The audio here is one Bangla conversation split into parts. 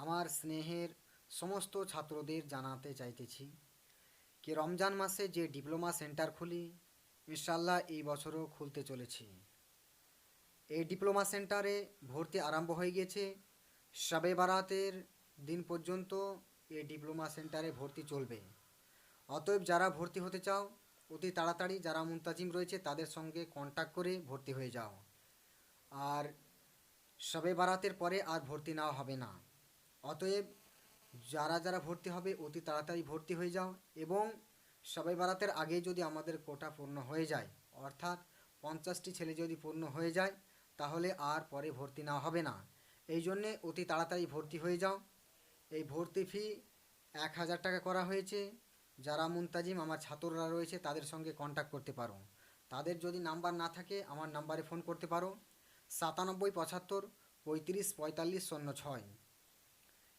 আমার স্নেহের সমস্ত ছাত্রদের জানাতে চাইতেছি কি রমজান মাসে যে ডিপ্লোমা সেন্টার খুলি ইনশাল্লাহ এই বছরও খুলতে চলেছি। এই ডিপ্লোমা সেন্টারে ভর্তি আরম্ভ হয়ে গেছে। শবে বারাতের দিন পর্যন্ত এই ডিপ্লোমা সেন্টারে ভর্তি চলবে। অতএব যারা ভর্তি হতে চাও অতি তাড়াতাড়ি যারা মুনতাজিম রয়েছে তাদের সঙ্গে কন্ট্যাক্ট করে ভর্তি হয়ে যাও। আর শবে বারাতের পরে আর ভর্তি নেওয়া হবে না। অতএব যারা যারা ভর্তি হবে অতি তাড়াতাড়ি ভর্তি হয়ে যাও এবং শবে বারাতের আগে যদি আমাদের কোটা পূর্ণ হয়ে যায়, অর্থাৎ 50টি ছেলে যদি পূর্ণ হয়ে যায়, তাহলে আর পরে ভর্তি নেওয়া হবে না। এই জন্যে অতি তাড়াতাড়ি ভর্তি হয়ে যাও। এই ভর্তি ফি 1000 টাকা করা হয়েছে। যারা মুনতাজিম আমার ছাত্ররা রয়েছে তাদের সঙ্গে কন্ট্যাক্ট করতে পারো। তাদের যদি নাম্বার না থাকে আমার নাম্বারে ফোন করতে পারো 9775 35 45 06।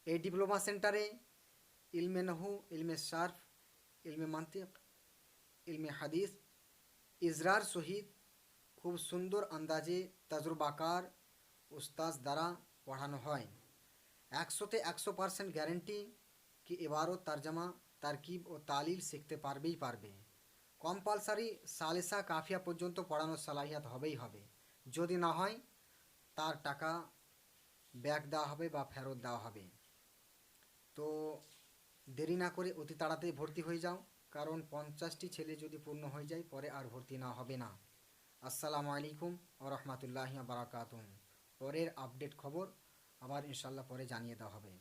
এই ডিপ্লোমা সেন্টারে ইলমে নহু, ইলমে সার্ফ, ইলমে মান্তিক, ইলমে হাদিস ইজরার সহিত খুব সুন্দর আন্দাজে তজরবাকার উস্তাজ দ্বারা পড়ানো হয়। 100% গ্যারেন্টি কি এবারও তর্জমা তারকিব ও তালিল শিখতে পারবেই পারবে। কম্পালসারি সালেসা কাফিয়া পর্যন্ত পড়ানোর সালাহিয়াত হবেই হবে। যদি না হয় তার টাকা ব্যাক দেওয়া হবে বা ফেরত দেওয়া হবে। তো দেরি না করে অতি তাড়াতাড়ি ভর্তি হয়ে যাও, কারণ 50টি ছেলে যদি পূর্ণ হয়ে যায় পরে আর ভর্তি না হবে না। আসসালামু আলাইকুম ও রহমতুল্লাহি বারাকাতুহু। পরের আপডেট খবর আবার ইনশাল্লাহ পরে জানিয়ে দেওয়া হবে।